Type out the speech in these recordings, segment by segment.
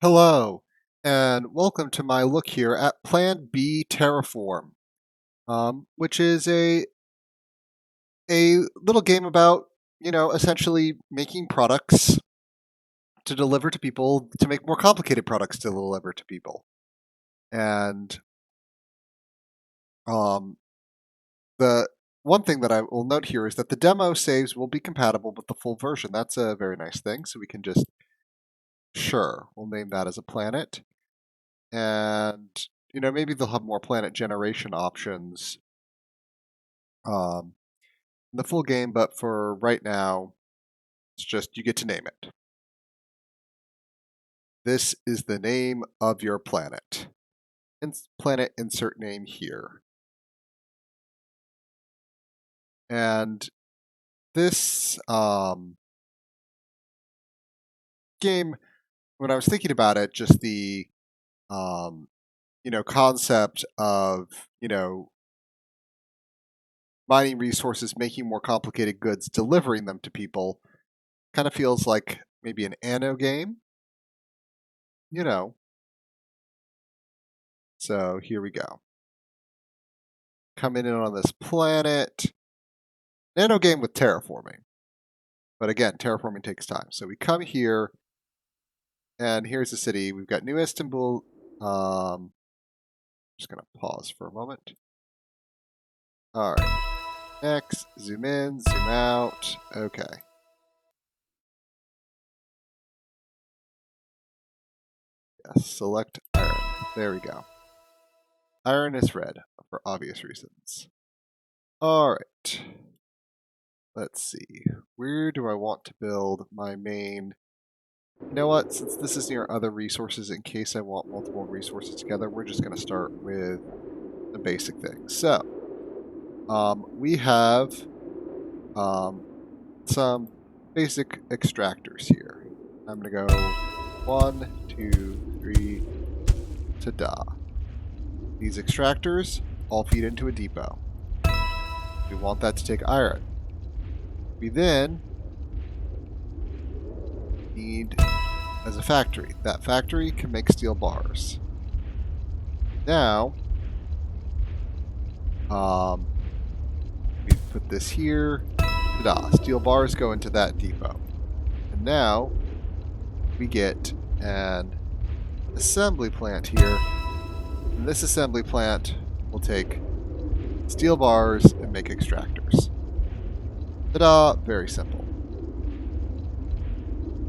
Hello, and welcome to my look here at Plan B Terraform, which is a little game about essentially making products to deliver to people to make more complicated products to deliver to people. And um, the one thing that I will note here is that the demo saves will be compatible with the full version. That's a very nice thing. So we can just we'll name that as a planet, and maybe they'll have more planet generation options. The full game, but for right now, it's just you get to name it. This is the name of your planet. Planet insert name here. And this game, when I was thinking about it, just the concept of mining resources, making more complicated goods, delivering them to people, kind of feels like maybe an Anno game. So here we go. Coming in on this planet. Nano game with terraforming. But again, terraforming takes time. So we come here, and here's the city. We've got New Istanbul. Just going to pause for a moment. All right. Next, zoom in, zoom out. Okay. Yes, select iron. There we go. Iron is red for obvious reasons. All right. Let's see. Where do I want to build my main? You know what? Since this is near other resources, in case I want multiple resources together, we're just going to start with the basic things. So, we have some basic extractors here. I'm going to go 1, 2, 3, ta-da. These extractors all feed into a depot. We want that to take iron. We then need as a factory. That factory can make steel bars. Now, we put this here. Ta-da! Steel bars go into that depot. And now, we get an assembly plant here. And this assembly plant will take steel bars and make extractors. Ta-da! Very simple.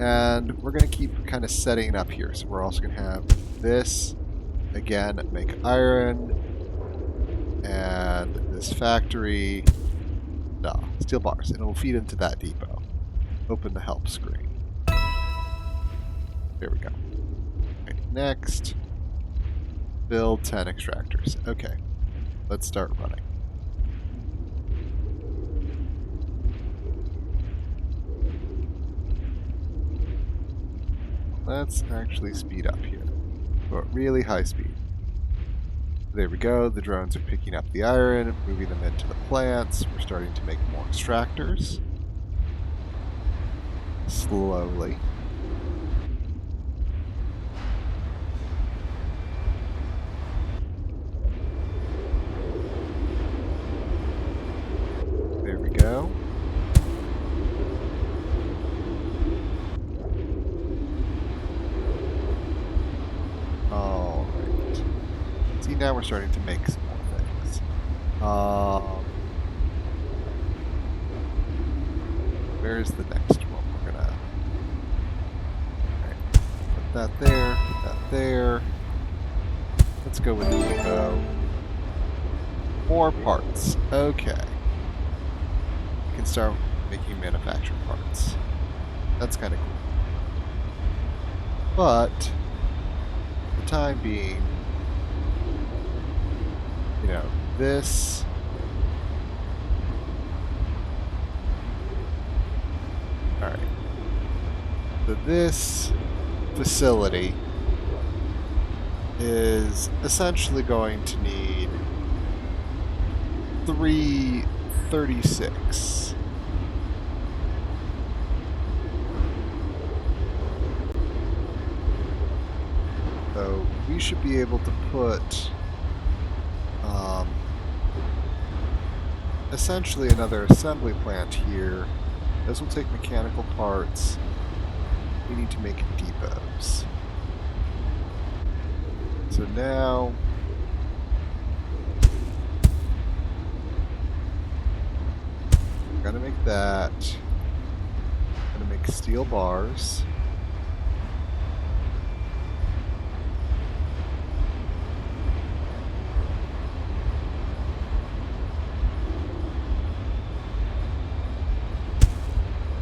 And we're going to keep kind of setting up here. So we're also going to have this, again, make iron, and this factory, steel bars, and it will feed into that depot. Open the help screen. There we go. Okay, next, build 10 extractors. Okay, let's start running. Let's actually speed up here, but really high speed. There we go. The drones are picking up the iron, moving them into the plants. We're starting to make more extractors. Slowly. There we go. All right. See, now we're starting to make some more things. Where's the next one? We're gonna put that there, put that there. Let's go with the depot. More parts. Okay. We can start making manufactured parts. That's kind of cool. But for the time being, this alright. So this facility is essentially going to need 336. we should be able to put essentially another assembly plant here. This will take mechanical parts. We need to make depots. So now I'm gonna make that. I'm gonna make steel bars.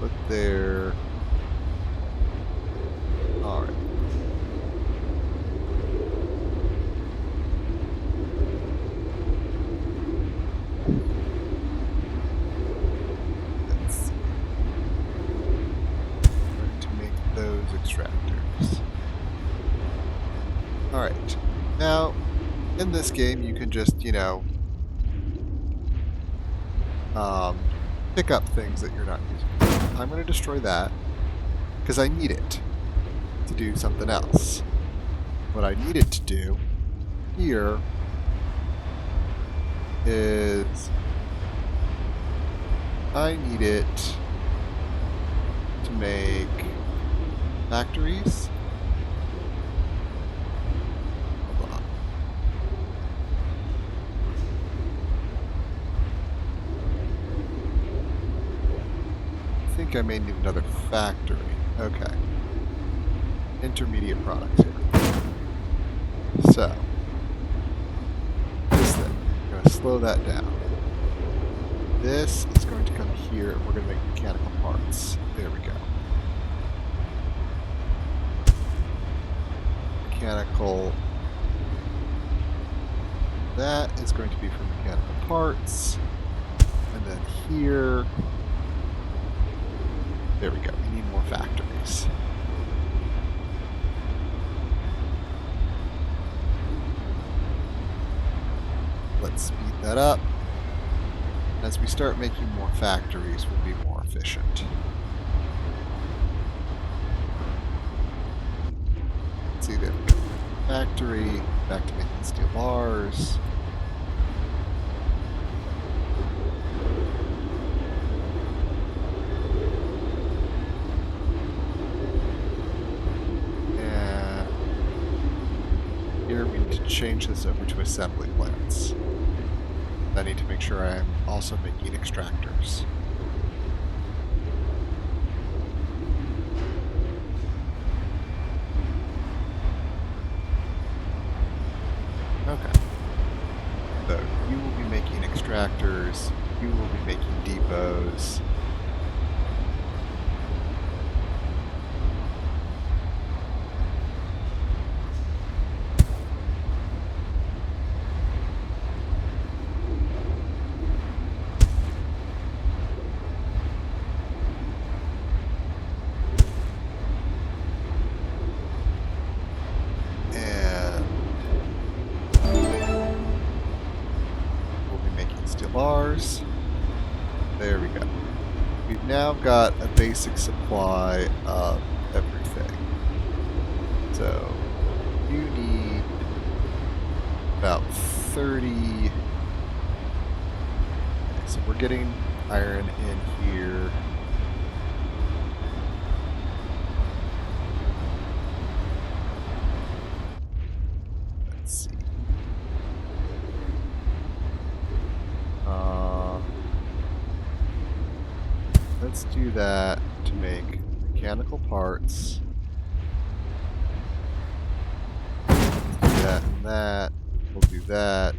Put there. Alright. Let's see. I'm going to make those extractors. Alright. Now, in this game, you can just, pick up things that you're not using. I'm going to destroy that because I need it to do something else. What I need it to do here is I need it to make factories. Hold on. I think I may need another factory. Okay. Intermediate products here. So, this thing, I'm going to slow that down. This is going to come here, and we're going to make mechanical parts. There we go. Mechanical. That is going to be for mechanical parts. And then here. There we go. We need more factories. Let's speed that up. As we start making more factories, we'll be more efficient. Let's see, there we go. Factory, back to making steel bars. And here we need to change this over to assembly plants. I need to make sure I'm also making extractors. Okay. So you will be making extractors, you will be making depots. Bars. There we go. We've now got a basic supply of everything. So you need about 30. Okay, so we're getting iron in here. Let's see. Let's do that to make mechanical parts. Let's do that and that. We'll do that.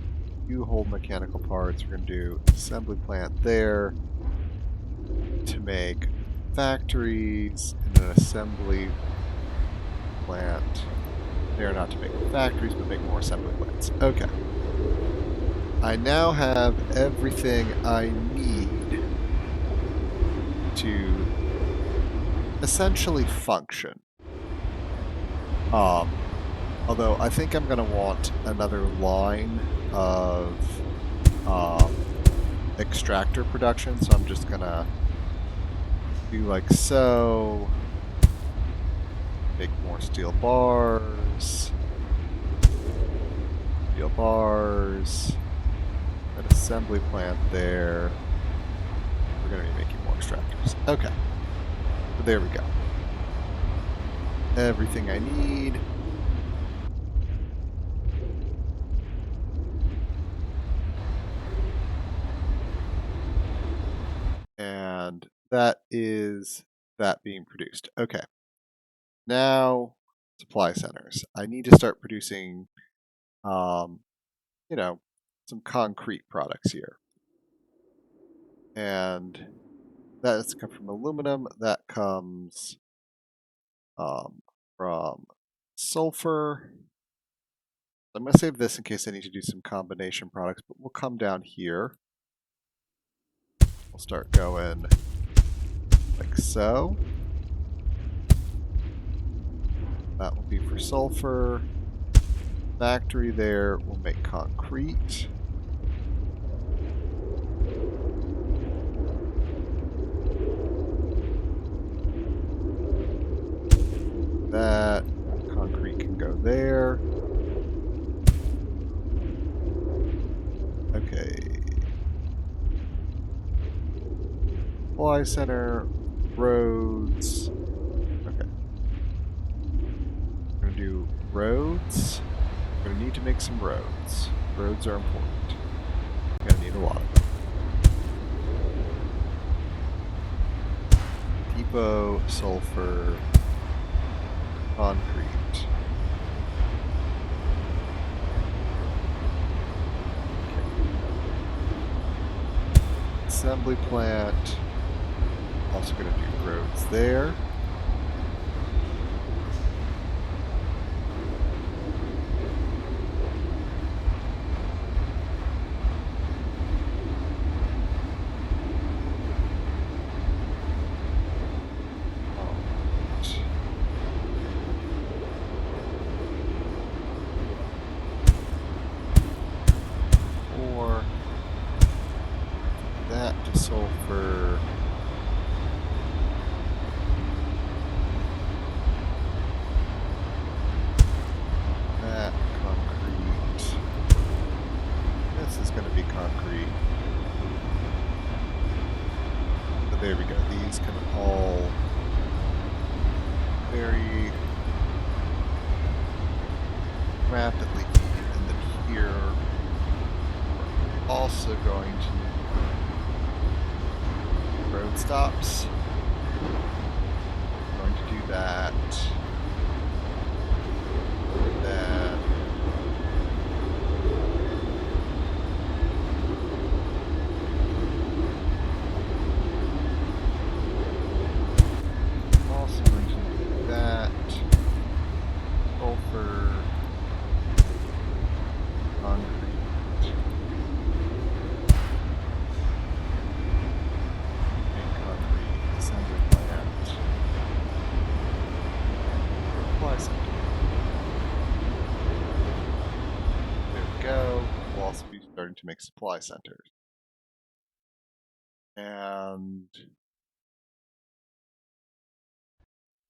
You hold mechanical parts. We're going to do assembly plant there to make factories and an assembly plant there, not to make factories, but make more assembly plants. Okay. I now have everything I need to essentially function. Although I think I'm going to want another line of extractor production, so I'm just going to do like so. Make more steel bars. steel bars, an assembly plant there. We're going to be making more extractors. Okay. So there we go. Everything I need. And that is that being produced. Okay. Now, supply centers. I need to start producing, you know, some concrete products here. And that's come from aluminum. That comes from sulfur. I'm going to save this in case I need to do some combination products, but we'll come down here. We'll start going like so. That will be for sulfur. Factory there will make concrete. That concrete can go there. Okay. Supply center, roads. Okay. We're gonna do roads. We're gonna need to make some roads. Roads are important. We're gonna need a lot of them. Depot, sulfur, concrete. Assembly plant. Also going to do roads there. That to sulfur. That concrete. This is going to be concrete. So there we go. These can all very rapidly feed. And then here we're also going to road stops. I'm going to do that. Then I'm also going to do that. Sulfur, concrete. Starting to make supply centers. And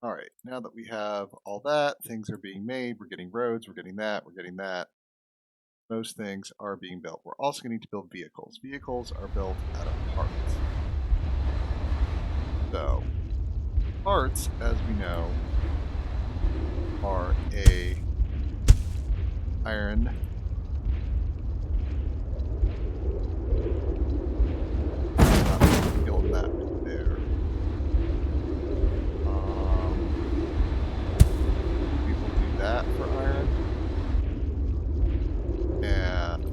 all right, now that we have all that, things are being made, we're getting roads, we're getting that, we're getting that. Most things are being built. We're also going to need to build vehicles. Vehicles are built out of parts. So, parts, as we know, are a iron, build that right there. We will do that for iron. And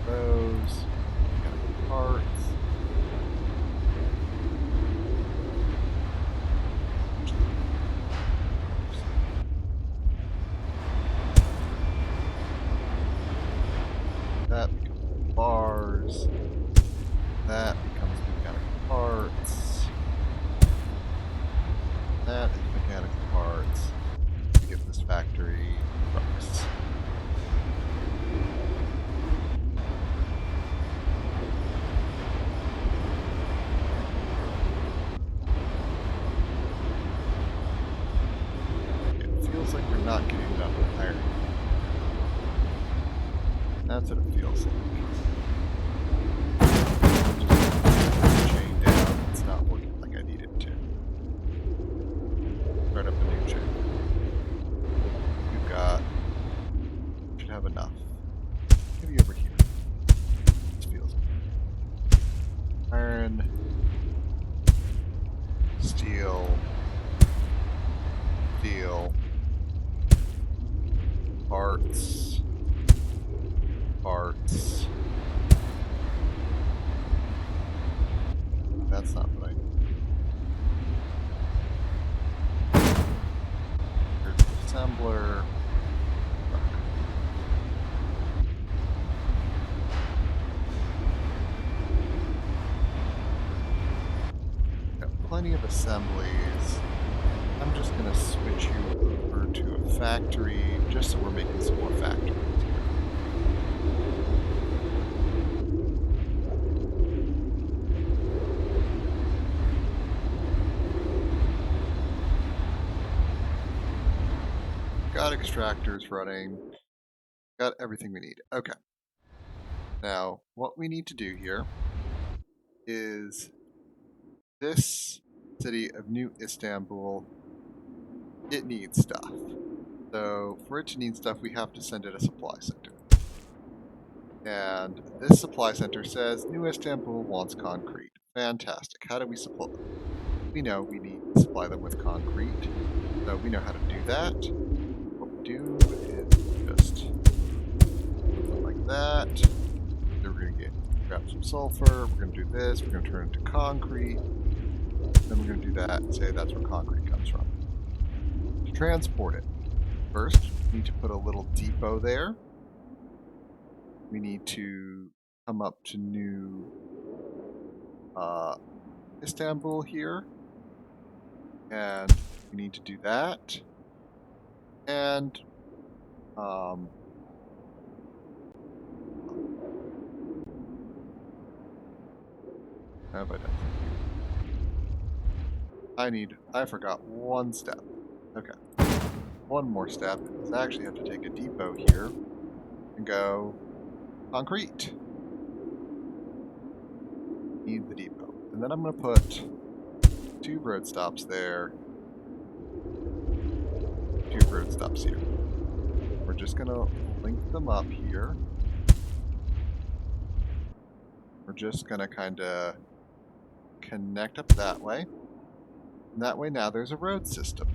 those mechanical parts. That becomes bars. That becomes mechanical parts. That is mechanical parts. To give this factory trucks. It feels like we're not getting enough iron. That's what it feels like. Just chain down. It's not working like I need it to. Start up a new chain. We've got. Should have enough. Maybe over here. This feels. Iron. Steel. Steel. Parts. Parts. That's not what I need. Here's the assembler. Got plenty of assemblies. I'm just going to switch you over to a factory, just so we're making some more factories here. Got extractors running. Got everything we need. Okay. Now, what we need to do here is this city of New Istanbul, it needs stuff. So for it to need stuff, we have to send it a supply center. And this supply center says New Istanbul wants concrete. Fantastic. How do we supply them? We know we need to supply them with concrete. So we know how to do that. What we do is just something like that. Then we're going to grab some sulfur. We're going to do this. We're going to turn it into concrete. Then we're going to do that and say that's where concrete comes from. To transport it, first, we need to put a little depot there. We need to come up to New Istanbul here. And we need to do that. And how have I done? I forgot one step. Okay. One more step is I actually have to take a depot here and go concrete. Need the depot. And then I'm going to put 2 road stops there, 2 road stops here. We're just going to link them up here. We're just going to kind of connect up that way. And that way now there's a road system.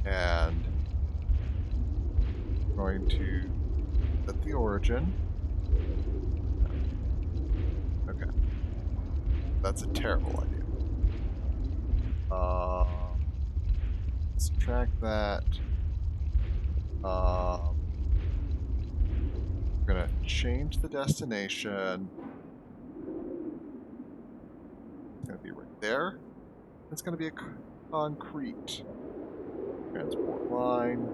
And I'm going to set the origin. Okay. That's a terrible idea. Subtract that. We're going to change the destination. It's going to be right there. It's going to be a concrete transport line.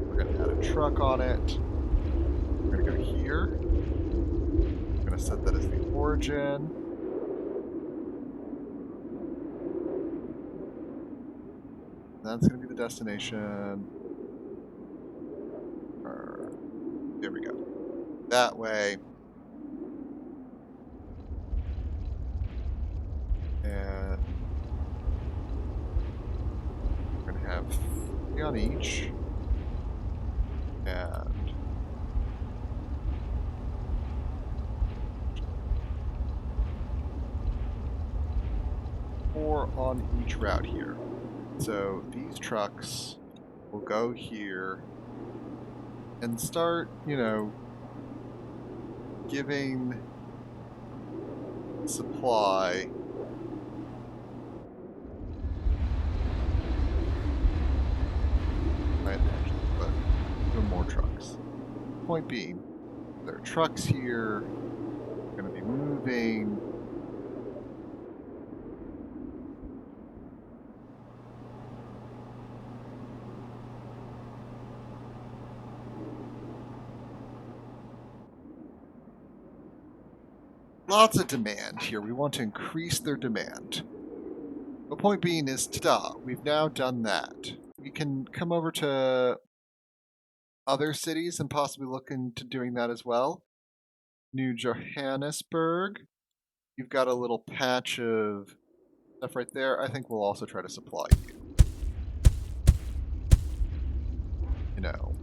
We're going to add a truck on it. We're going to go here. We're going to set that as the origin. That's going to be the destination. There we go. That way. And we're going to have 3 on each. And four on each route here. So these trucks will go here and start, giving supply right actually, but even more trucks. Point being, there are trucks here, going to be moving. Lots of demand here. We want to increase their demand. The point being is, ta-da, we've now done that. We can come over to other cities and possibly look into doing that as well. New Johannesburg. You've got a little patch of stuff right there. I think we'll also try to supply you. You know,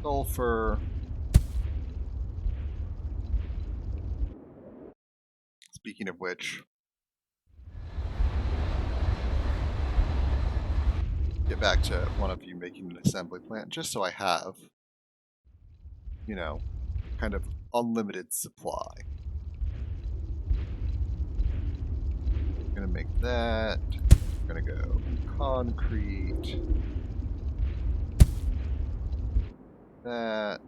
sulfur. Speaking of which, get back to one of you making an assembly plant, just so I have, you know, kind of unlimited supply. I'm gonna make that. I'm gonna go concrete. That.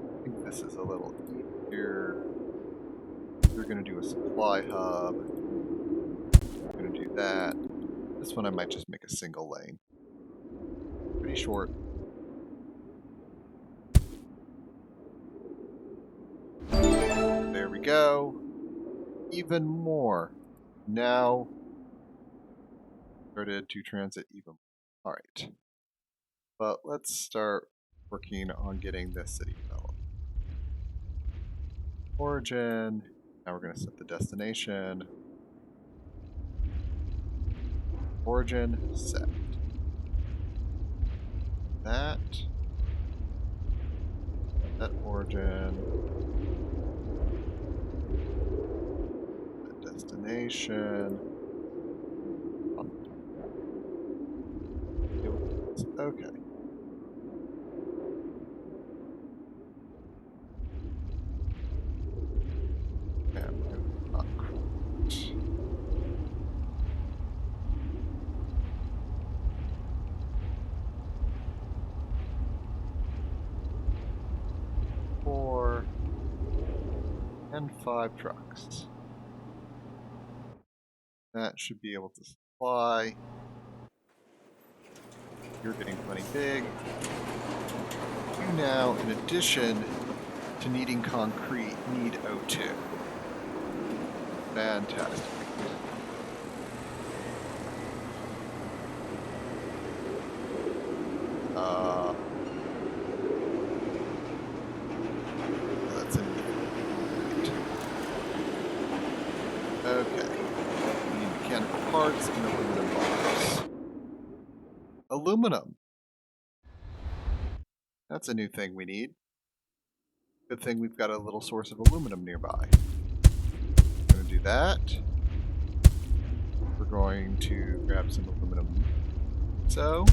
I think this is a little easier. We're gonna do a supply hub. We're gonna do that. This one I might just make a single lane. Pretty short. There we go. Even more. Now started to transit even more. Alright. But let's start working on getting this city developed. Origin. Now we're going to set the destination. Origin set. That. Set origin. Set destination. Okay. Yeah, concrete. Four and 5 trucks. That should be able to supply. You're getting plenty big. You now, in addition to needing concrete, need O2. Fantastic. That's in. Okay. We need mechanical parts and aluminum bars. Aluminum. That's a new thing we need. Good thing we've got a little source of aluminum nearby. We're going to do that. We're going to grab some aluminum. So,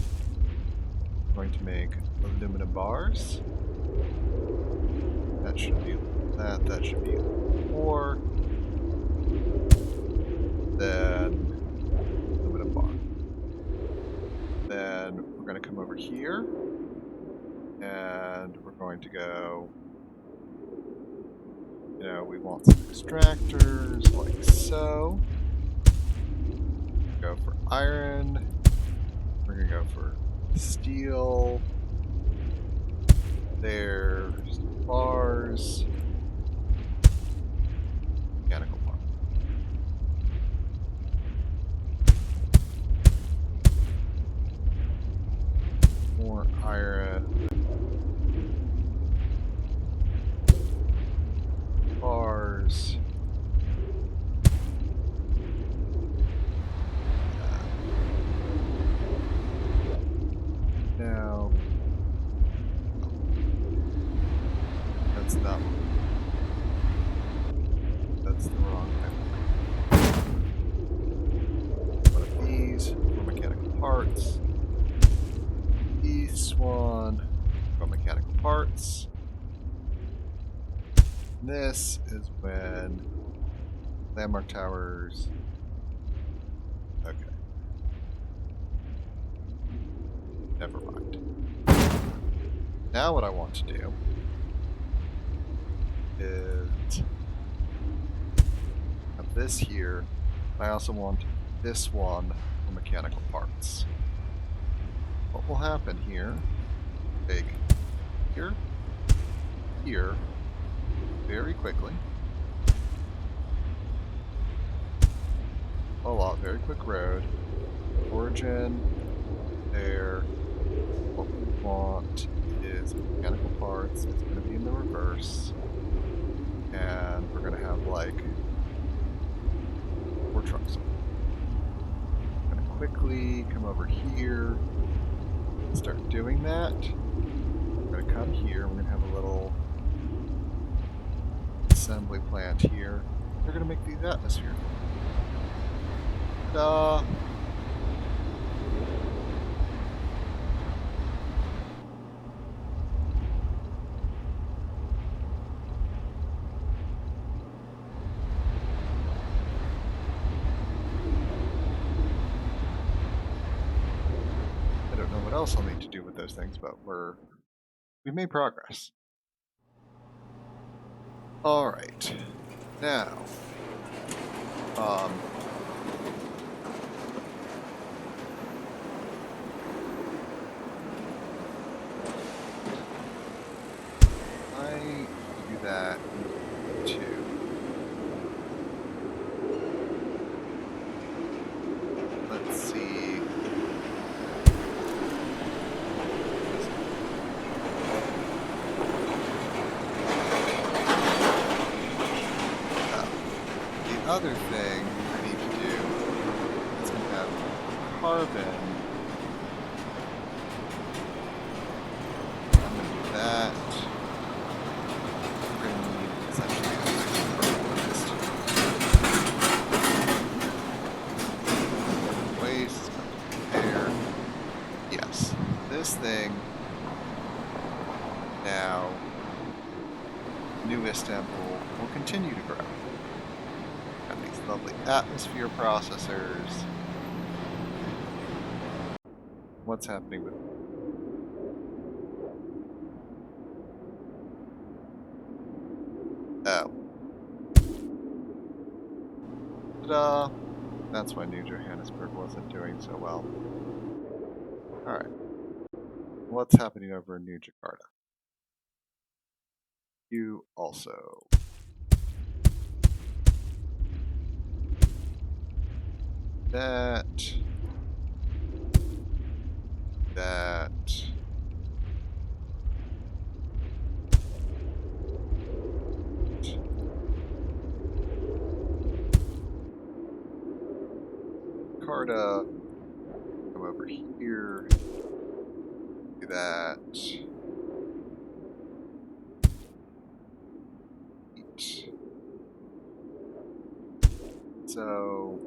we're going to make aluminum bars. That should be that. That should be 4. Then aluminum bar. Then we're going to come over here. And we're going to go, you know, we want some extractors like so. Go for iron. We're going to go for steel. There's bars. Mechanical part. More iron. Bars. Now, that's not. That's the wrong thing. One of these for mechanical parts. This one for mechanical parts. This is when landmark towers. Okay. Never mind. Now what I want to do is have this here. I also want this one for mechanical parts. What will happen here? Big here, here, very quickly. A lot, very quick road. Origin. there. What we want is mechanical parts. It's going to be in the reverse. And we're going to have like 4 trucks. I'm going to quickly come over here, start doing that. We're going to come here. We're going to have a little assembly plant here. They're going to make these atmospheres. Ta-da! I don't know what else I'll need to do with those things, but we've made progress. All right, now, I do that too. Let's see. The other thing I need to do is we have carbon. I'm going to do that. We're going to need essentially waste there. Yes, this thing now, New Istanbul, will continue to grow. Got these lovely atmosphere processors. What's happening with ta-da! That's why New Johannesburg wasn't doing so well. Alright. What's happening over in New Jakarta? You also. That. Jakarta. Come over here. Do that. Eat. So.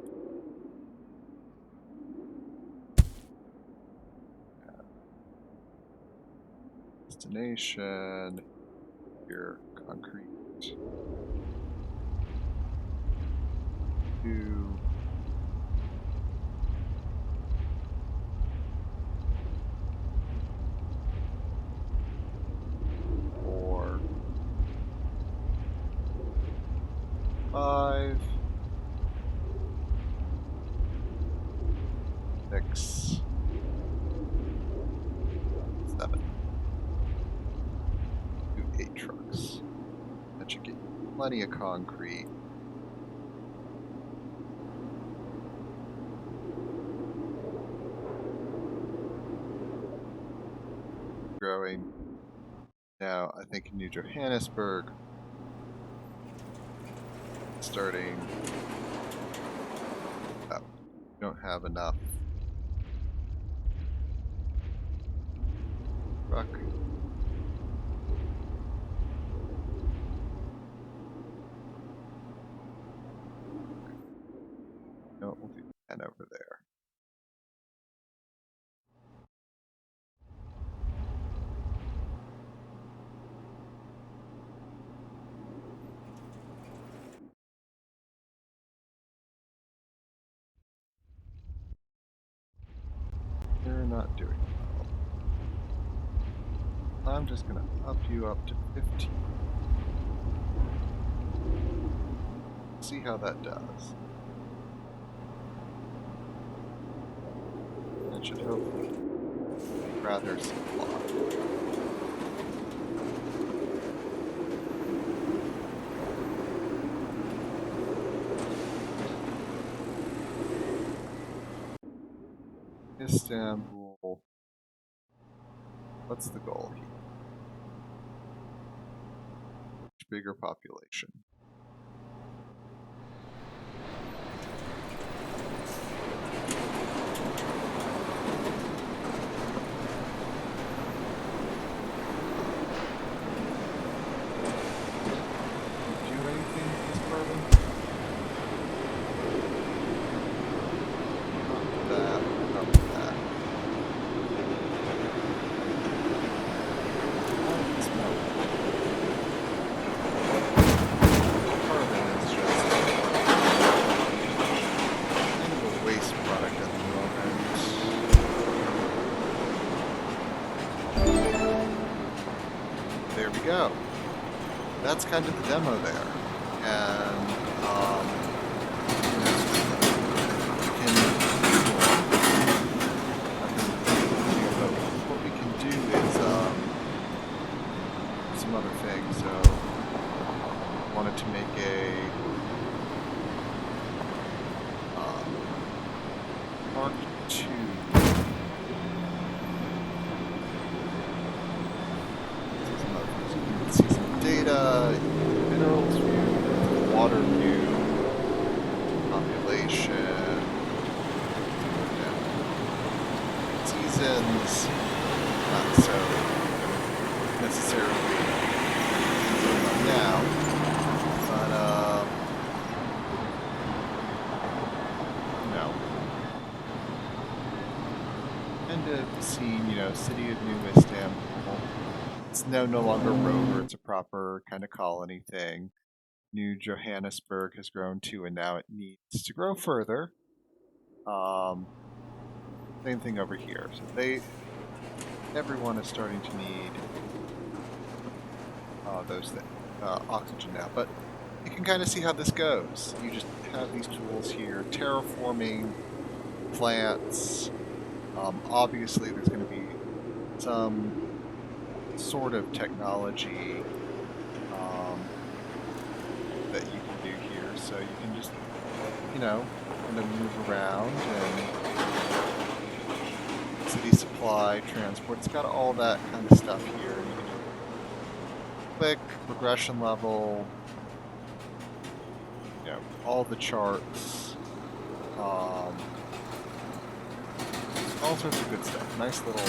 Destination. Here, concrete. 2. 4. 5. 6. 7. 8 trucks. That should get plenty of concrete. Growing. Now, I think in New Johannesburg, starting up. We don't have enough truck. No, we'll do 10 over there. They're not doing well. I'm just gonna up you up to 15. See how that does. That should hopefully rather supply. Istanbul. What's the goal here? Bigger population. Do anything with this carbon? Not that, not that. Carbon is just kind of a waste product at the moment. There we go. That's kind of the demo there. And what we can do is some other things. So I wanted to make a Mark II. See some data, minerals view, water view, population, seasons, not so necessarily now, but end of scene, city of New Istanbul. It's no longer rover, it's a proper kind of colony thing. New Johannesburg has grown too, and now it needs to grow further. Same thing over here. So everyone is starting to need those things, oxygen now. But you can kind of see how this goes. You just have these tools here, terraforming plants. Obviously, there's going to be some sort of technology that you can do here. So you can just, kind of move around and city supply, transport. It's got all that kind of stuff here. You can click, regression level, all the charts, all sorts of good stuff. Nice little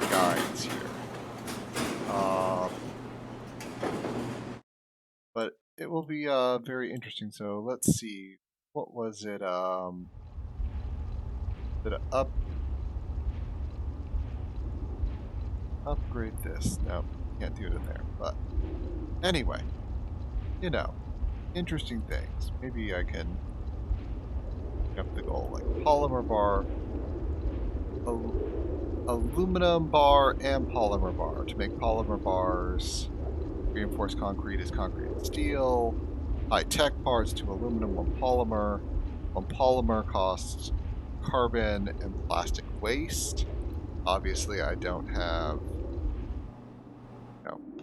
guides here. But it will be very interesting. So let's see. What was it? Did it upgrade this? No, can't do it in there. But anyway, interesting things. Maybe I can up the goal, like polymer bar, aluminum bar, and polymer bar. To make polymer bars, reinforced concrete is concrete and steel. High-tech parts to aluminum, one polymer. One polymer costs carbon and plastic waste. Obviously, I don't have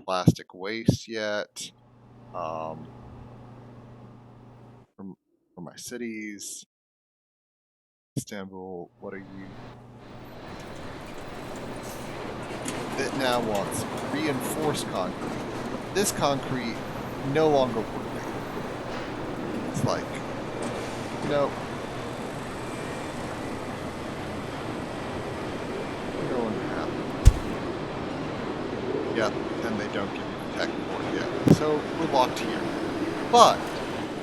plastic waste yet. For my cities, Istanbul, what are you? It now wants reinforced concrete. This concrete no longer working. It's like, nope. Going to happen. Yep, and they don't give you the tech for it yet. So we're locked here. But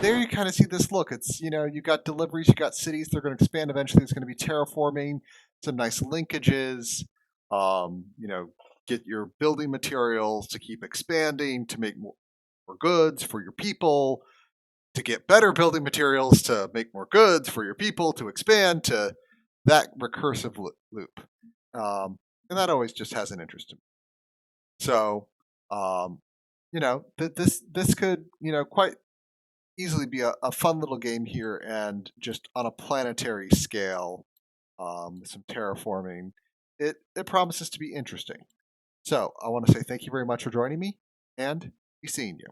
there you kind of see this look. It's, you got deliveries, you got cities, they're going to expand eventually. It's going to be terraforming, some nice linkages, get your building materials to keep expanding, to make more goods for your people, to get better building materials, to make more goods for your people, to expand, to that recursive loop. And that always just has an interest in me. So, this could, quite easily be a fun little game here, and just on a planetary scale, some terraforming. It promises to be interesting. So I want to say thank you very much for joining me, and be seeing you.